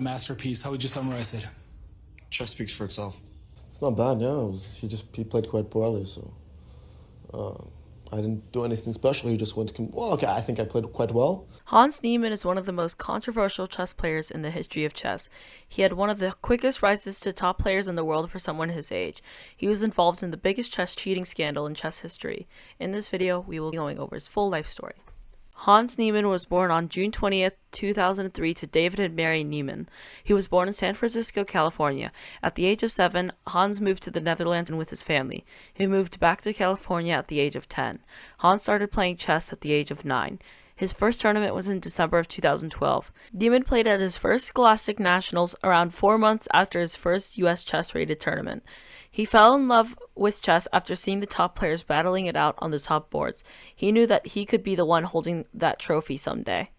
Masterpiece. How would you summarize it? Chess speaks for itself. It's not bad, yeah. He played quite poorly, so I didn't do anything special. He just went. Well, okay, I think I played quite well. Hans Niemann is one of the most controversial chess players in the history of chess. He had one of the quickest rises to top players in the world for someone his age. He was involved in the biggest chess cheating scandal in chess history. In this video, we will be going over his full life story. Hans Niemann was born on June 20th, 2003 to David and Mary Niemann. He was born in San Francisco, California. At the age of 7, Hans moved to the Netherlands with his family. He moved back to California at the age of 10. Hans started playing chess at the age of 9. His first tournament was in December of 2012. Niemann played at his first Scholastic Nationals around 4 months after his first U.S. chess-rated tournament. He fell in love with chess after seeing the top players battling it out on the top boards. He knew that he could be the one holding that trophy someday.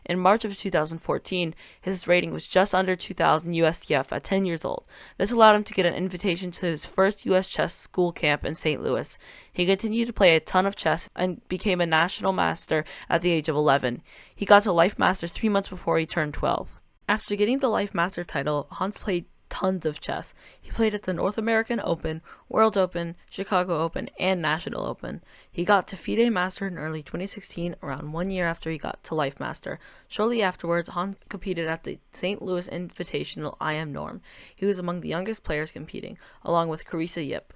In March of 2014, his rating was just under 2,000 USDF at 10 years old. This allowed him to get an invitation to his first U.S. chess school camp in St. Louis. He continued to play a ton of chess and became a national master at the age of 11. He got to Life Master 3 months before he turned 12. After getting the Life Master title, Hans played tons of chess. He played at the North American Open, World Open, Chicago Open, and National Open. He got to FIDE Master in early 2016, around 1 year after he got to Life Master. Shortly afterwards, Hans competed at the St. Louis Invitational IM Norm. He was among the youngest players competing, along with Carissa Yip.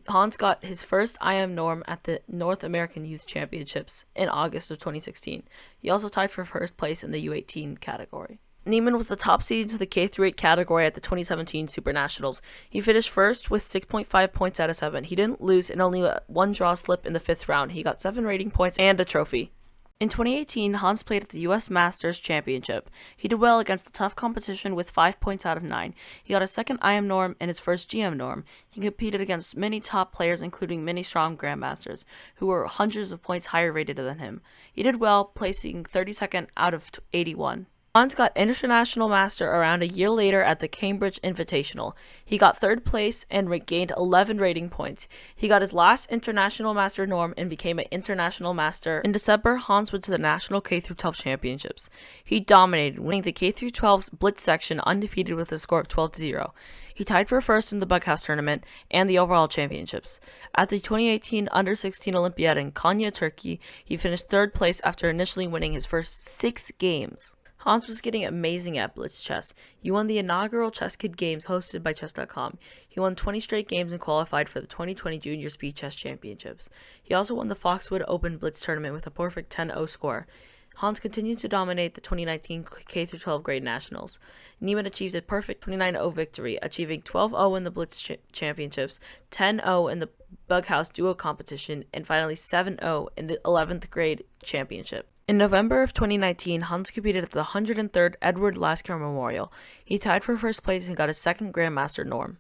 Hans got his first IM Norm at the North American Youth Championships in August of 2016. He also tied for first place in the U18 category. Niemann was the top seed into the K-8 category at the 2017 Super Nationals. He finished first with 6.5 points out of 7. He didn't lose and only let one draw slip in the 5th round. He got 7 rating points and a trophy. In 2018, Hans played at the U.S. Masters Championship. He did well against the tough competition with 5 points out of 9. He got a second IM Norm and his first GM Norm. He competed against many top players, including many strong grandmasters, who were hundreds of points higher rated than him. He did well, placing 32nd out of 81. Hans got International Master around a year later at the Cambridge Invitational. He got 3rd place and gained 11 rating points. He got his last International Master Norm and became an International Master. In December, Hans went to the National K-12 Championships. He dominated, winning the K-12's Blitz section undefeated with a score of 12-0. He tied for first in the Bughouse tournament and the overall championships. At the 2018 Under-16 Olympiad in Konya, Turkey, he finished 3rd place after initially winning his first 6 games. Hans was getting amazing at Blitz chess. He won the inaugural Chess Kid Games hosted by Chess.com. He won 20 straight games and qualified for the 2020 Junior Speed Chess Championships. He also won the Foxwood Open Blitz tournament with a perfect 10-0 score. Hans continued to dominate the 2019 K-12 Grade Nationals. Niemann achieved a perfect 29-0 victory, achieving 12-0 in the Blitz Championships, 10-0 in the Bughouse Duo competition, and finally 7-0 in the 11th Grade Championship. In November of 2019, Hans competed at the 103rd Edward Lasker Memorial. He tied for first place and got his second Grandmaster Norm.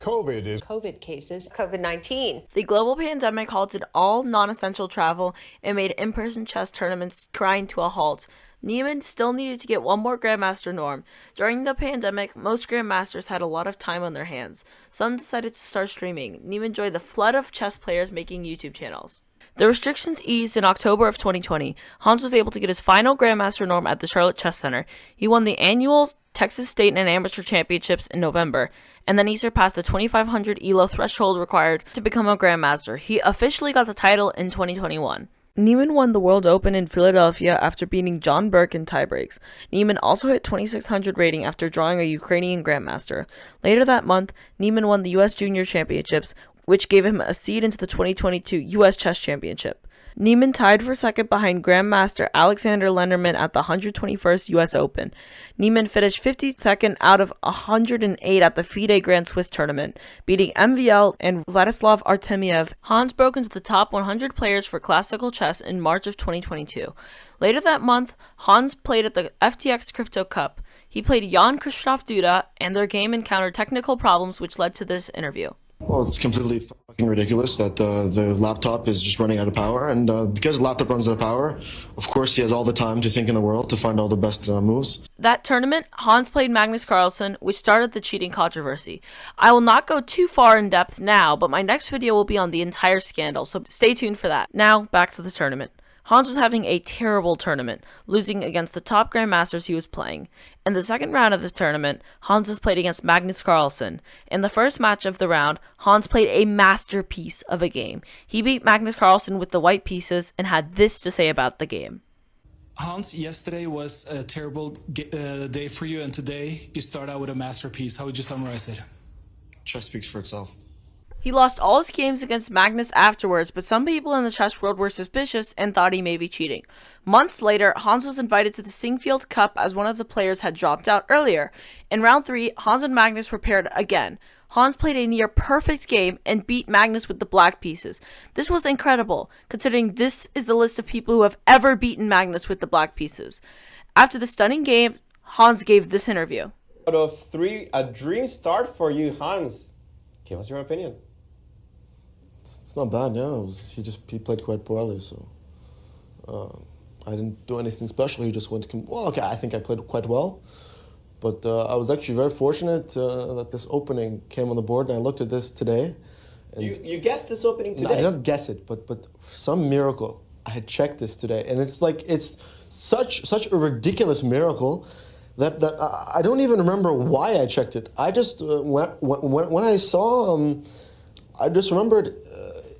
COVID cases, COVID-19. The global pandemic halted all non-essential travel and made in-person chess tournaments grind to a halt. Niemann still needed to get one more Grandmaster Norm. During the pandemic, most Grandmasters had a lot of time on their hands. Some decided to start streaming. Niemann joined the flood of chess players making YouTube channels. The restrictions eased in October of 2020. Hans was able to get his final Grandmaster Norm at the Charlotte Chess Center. He won the annual Texas State and Amateur Championships in November, and then he surpassed the 2,500 ELO threshold required to become a Grandmaster. He officially got the title in 2021. Niemann won the World Open in Philadelphia after beating John Burke in tiebreaks. Niemann also hit 2,600 rating after drawing a Ukrainian Grandmaster. Later that month, Niemann won the U.S. Junior Championships, which gave him a seed into the 2022 U.S. Chess Championship. Niemann tied for second behind Grandmaster Alexander Lenderman at the 121st U.S. Open. Niemann finished 52nd out of 108 at the FIDE Grand Swiss Tournament, beating MVL and Vladislav Artemiev. Hans broke into the top 100 players for classical chess in March of 2022. Later that month, Hans played at the FTX Crypto Cup. He played Jan Krzysztof Duda, and their game encountered technical problems which led to this interview. Well, it's completely fucking ridiculous that the laptop is just running out of power, and because the laptop runs out of power, of course he has all the time to think in the world to find all the best moves. That tournament, Hans played Magnus Carlsen, which started the cheating controversy. I will not go too far in depth now, but my next video will be on the entire scandal, so stay tuned for that. Now, back to the tournament. Hans was having a terrible tournament, losing against the top grandmasters he was playing. In the second round of the tournament, Hans was played against Magnus Carlsen. In the first match of the round, Hans played a masterpiece of a game. He beat Magnus Carlsen with the white pieces and had this to say about the game. Hans, yesterday was a terrible day for you, and today you start out with a masterpiece. How would you summarize it? Chess speaks for itself. He lost all his games against Magnus afterwards, but some people in the chess world were suspicious and thought he may be cheating. Months later, Hans was invited to the Singfield Cup as one of the players had dropped out earlier. In round 3, Hans and Magnus were paired again. Hans played a near perfect game and beat Magnus with the black pieces. This was incredible, considering this is the list of people who have ever beaten Magnus with the black pieces. After the stunning game, Hans gave this interview. Out of 3, a dream start for you, Hans. Give us your opinion. It's not bad, yeah. He played quite poorly, so I didn't do anything special. He just went, well, okay, I think I played quite well. But I was actually very fortunate that this opening came on the board, and I looked at this today. And You guessed this opening today? I did not guess it, but for some miracle, I had checked this today. And it's such a ridiculous miracle that I don't even remember why I checked it. I just, when I saw, I just remembered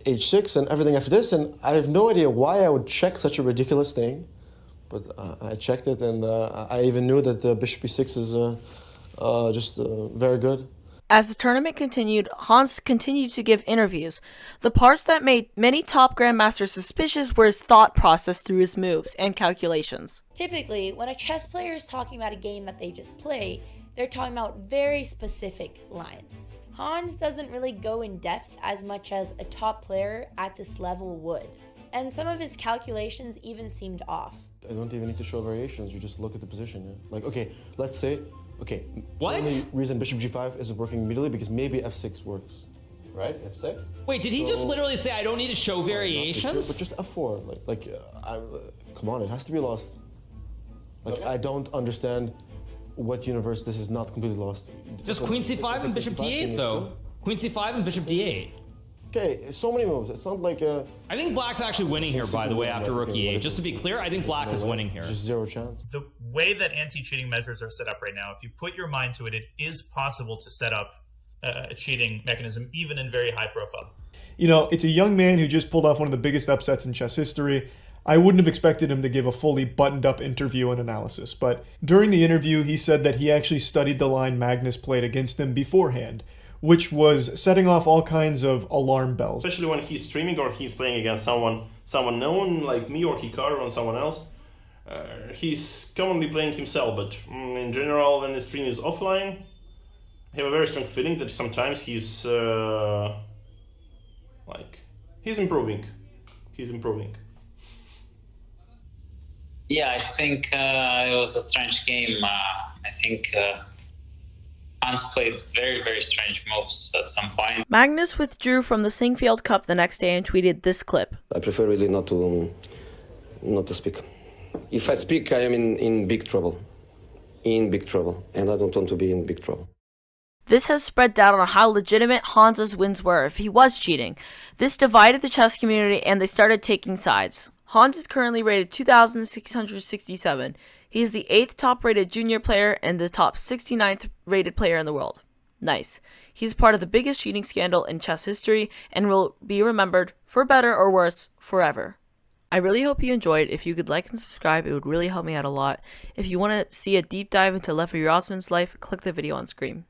H6 and everything after this, and I have no idea why I would check such a ridiculous thing. But I checked it, and I even knew that the Bishop E6 is just very good. As the tournament continued, Hans continued to give interviews. The parts that made many top grandmasters suspicious were his thought process through his moves and calculations. Typically, when a chess player is talking about a game that they just play, they're talking about very specific lines. Hans doesn't really go in depth as much as a top player at this level would, and some of his calculations even seemed off. I don't even need to show variations, you just look at the position. Yeah? Like, okay, let's say, What? the only reason Bishop G5 isn't working immediately because maybe F6 works. Right, F6? Wait, did he just literally say I don't need to show variations? But just F4, come on, it has to be lost. Okay. I don't understand what universe this is not completely lost. Just Queen C5 and Bishop D8 though. Queen C5 and Bishop D8. Okay, so many moves. It's not like I think Black's actually winning here, by the way, after Rook E8. Just to be clear, I think Black is winning here. just zero chance. The way that anti-cheating measures are set up right now, if you put your mind to it, it is possible to set up a cheating mechanism, even in very high profile. You know, it's a young man who just pulled off one of the biggest upsets in chess history. I wouldn't have expected him to give a fully buttoned-up interview and analysis, but during the interview, he said that he actually studied the line Magnus played against him beforehand, which was setting off all kinds of alarm bells. Especially when he's streaming or he's playing against someone known like me or Hikaru or someone else. He's commonly playing himself, but in general, when the stream is offline, I have a very strong feeling that sometimes he's improving. He's improving. Yeah, I think it was a strange game. I think Hans played very, very strange moves at some point. Magnus withdrew from the Singfield Cup the next day and tweeted this clip. I prefer really not to speak. If I speak, I am in big trouble. In big trouble. And I don't want to be in big trouble. This has spread doubt on how legitimate Hans's wins were if he was cheating. This divided the chess community and they started taking sides. Hans is currently rated 2,667. He is the 8th top rated junior player and the top 69th rated player in the world. Nice. He's part of the biggest cheating scandal in chess history and will be remembered, for better or worse, forever. I really hope you enjoyed. If you could like and subscribe, it would really help me out a lot. If you want to see a deep dive into Lev Yasmin's life, click the video on screen.